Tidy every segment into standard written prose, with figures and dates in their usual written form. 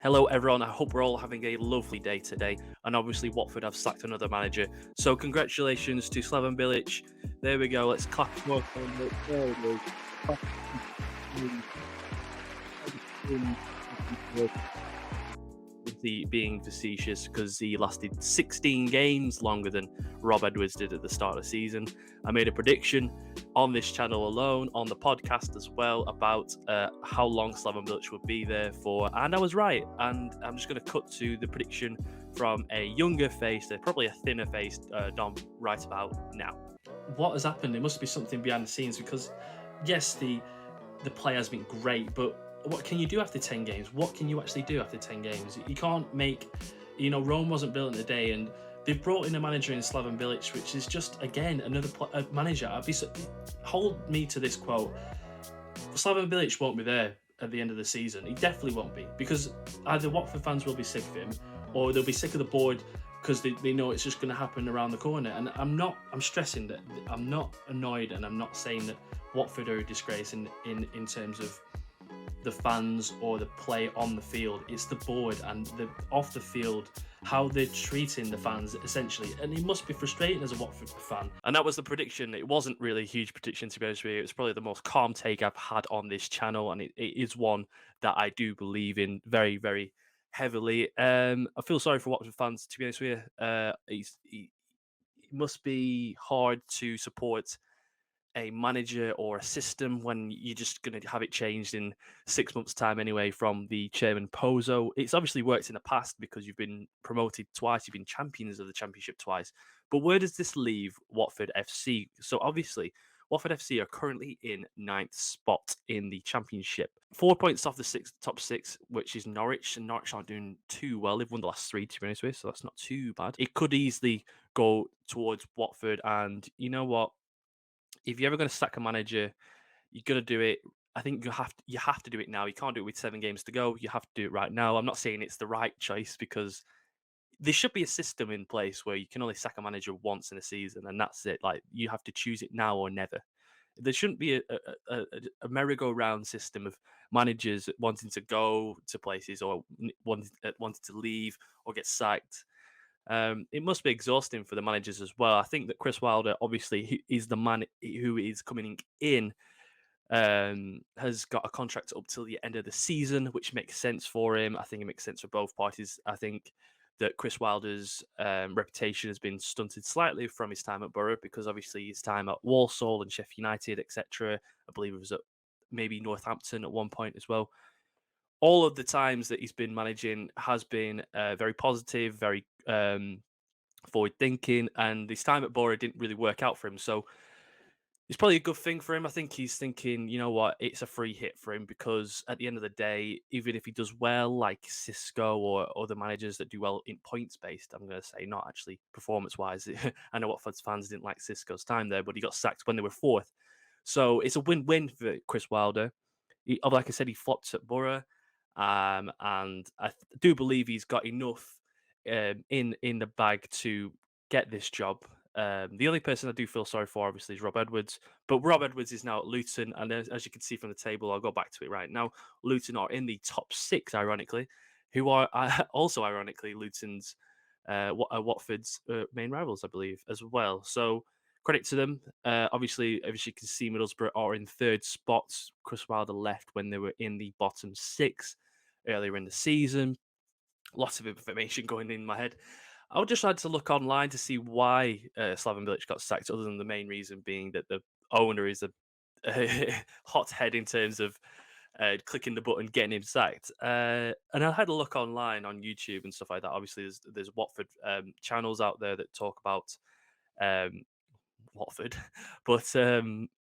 Hello, everyone. I hope we're all having a lovely day today. And obviously, Watford have sacked another manager. So, congratulations to Slaven Bilic. There we go. Let's clap more. There we go. The being facetious because he lasted 16 games longer than Rob Edwards did at the start of the season. I made a prediction on this channel alone, on the podcast as well, about how long Slaven Bilic would be there for, and I was right. And I'm just going to cut to the prediction from a younger face, probably a thinner face, Dom, right about now. What has happened? There must be something behind the scenes because, yes, the play has been great, but what can you do after 10 games? What can you actually do after 10 games? You can't make, Rome wasn't built in a day, and they've brought in a manager in Slaven Bilic, which is just, again, another manager. Hold me to this quote. Slaven Bilic won't be there at the end of the season. He definitely won't be, because either Watford fans will be sick of him, or they'll be sick of the board because they know it's just going to happen around the corner. And I'm stressing that I'm not annoyed, and I'm not saying that Watford are a disgrace in terms of the fans or the play on the field. It's the board and the off the field, how they're treating the fans essentially, and it must be frustrating as a Watford fan. And that was the prediction. It wasn't really a huge prediction, to be honest with you. It's probably the most calm take I've had on this channel, and it is one that I do believe in very, very heavily. I feel sorry for Watford fans, to be honest with you. It must be hard to support a manager or a system when you're just going to have it changed in 6 months' time anyway from the chairman Pozo. It's obviously worked in the past because you've been promoted twice, you've been champions of the championship twice. But where does this leave Watford FC? So obviously, Watford FC are currently in ninth spot in the championship. 4 points off the top six, which is Norwich, and Norwich aren't doing too well. They've won the last three, to be honest with you, so that's not too bad. It could easily go towards Watford, and you know what? If you're ever going to sack a manager, you're going to do it. I think you have to do it now. You can't do it with 7 games to go. You have to do it right now. I'm not saying it's the right choice because there should be a system in place where you can only sack a manager once in a season, and that's it. Like, you have to choose it now or never. There shouldn't be a merry-go-round system of managers wanting to go to places or wanting to leave or get sacked. It must be exhausting for the managers as well. I think that Chris Wilder, obviously, is the man who is coming in, has got a contract up till the end of the season, which makes sense for him. I think it makes sense for both parties. I think that Chris Wilder's reputation has been stunted slightly from his time at Borough because obviously his time at Walsall and Sheffield United, etc. I believe it was at maybe Northampton at one point as well. All of the times that he's been managing has been very positive, very forward thinking, and his time at Borough didn't really work out for him. So it's probably a good thing for him. I think he's thinking, you know what, it's a free hit for him because at the end of the day, even if he does well, like Cisco or other managers that do well in points based, I'm going to say, not actually performance wise. I know what fans didn't like Cisco's time there, but he got sacked when they were fourth. So it's a win-win for Chris Wilder. Like I said, he flopped at Borough, and I do believe he's got enough in the bag to get this job. The only person I do feel sorry for, obviously, is Rob Edwards. But Rob Edwards is now at Luton, and as you can see from the table, I'll go back to it right now. Luton are in the top six, ironically, who are also ironically Luton's Watford's main rivals, I believe, as well. So credit to them. Obviously, as you can see, Middlesbrough are in third spots. Chris Wilder left when they were in the bottom six earlier in the season. Lots of information going in my head. I would just like to look online to see why Slaven Bilic got sacked, other than the main reason being that the owner is a hothead in terms of clicking the button, getting him sacked. And I had a look online on YouTube and stuff like that. Obviously, there's Watford channels out there that talk about um, Watford, but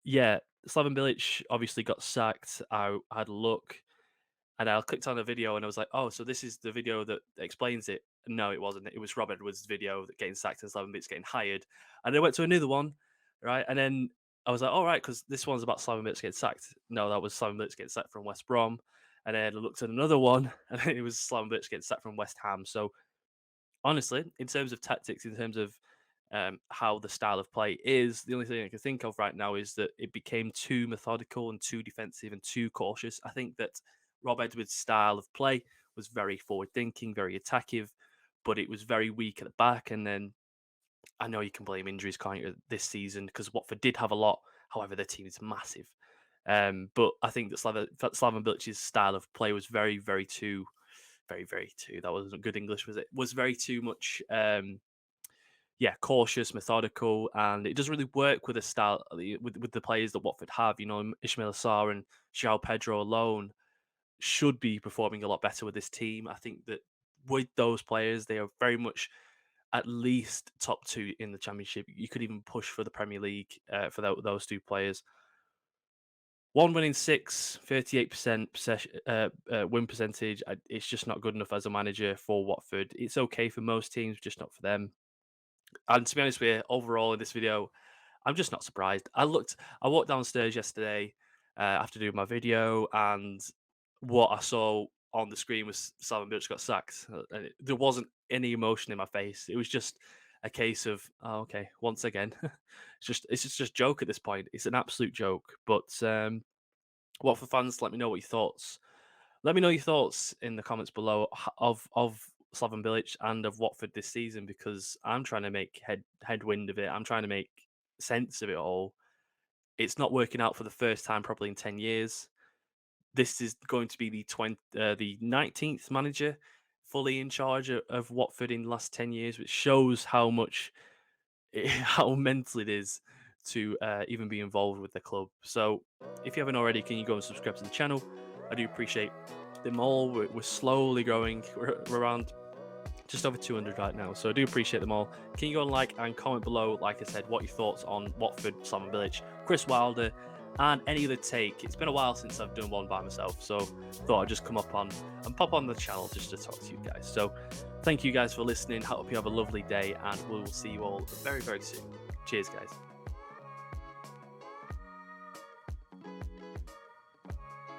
yeah, Slaven Bilic obviously got sacked. I had a look, and I clicked on a video and I was like, oh, so this is the video that explains it. No, it wasn't. It was Rob Edwards' video that getting sacked and Slaven Bilic getting hired. And I went to another one, right? And then I was like, all right, because this one's about Slaven Bilic getting sacked. No, that was Slaven Bilic getting sacked from West Brom. And then I looked at another one, and then it was Slaven Bilic getting sacked from West Ham. So honestly, in terms of tactics, in terms of how the style of play is, the only thing I can think of right now is that it became too methodical and too defensive and too cautious. I think that Rob Edwards' style of play was very forward thinking, very attackive, but it was very weak at the back. And then I know you can blame injuries, can't you, this season, because Watford did have a lot. However, their team is massive. But I think that Slaven Bilic's style of play was very too, very too. That wasn't good English, was it? Was very too much. Cautious, methodical, and it doesn't really work with a style with the players that Watford have. You know, Ismail Sarr and João Pedro alone should be performing a lot better with this team. I think that with those players, they are very much at least top two in the Championship. You could even push for the Premier League for those two players. One winning six, 38% win percentage. It's just not good enough as a manager for Watford. It's okay for most teams, just not for them. And to be honest with you, overall in this video, I'm just not surprised. I walked downstairs yesterday after doing my video, and what I saw on the screen was Slaven Bilic got sacked. And there wasn't any emotion in my face. It was just a case of, oh, okay, once again, it's just a joke at this point. It's an absolute joke. But Watford fans, let me know what your thoughts. Let me know your thoughts in the comments below of Slaven Bilic and of Watford this season, because I'm trying to make headwind of it. I'm trying to make sense of it all. It's not working out for the first time probably in 10 years. This is going to be the 19th manager fully in charge of Watford in the last 10 years, which shows how much how mental it is to even be involved with the club. So if you haven't already, can you go and subscribe to the channel? I do appreciate them all. We're slowly growing. We're around just over 200 right now, so I do appreciate them all. Can you go and like and comment below, like I said, what your thoughts on Watford, Slaven Bilic, Chris Wilder, and any other take. It's been a while since I've done one by myself, so thought I'd just come up on and pop on the channel just to talk to you guys. So thank you guys for listening. Hope you have a lovely day, and we'll see you all very soon. Cheers, guys.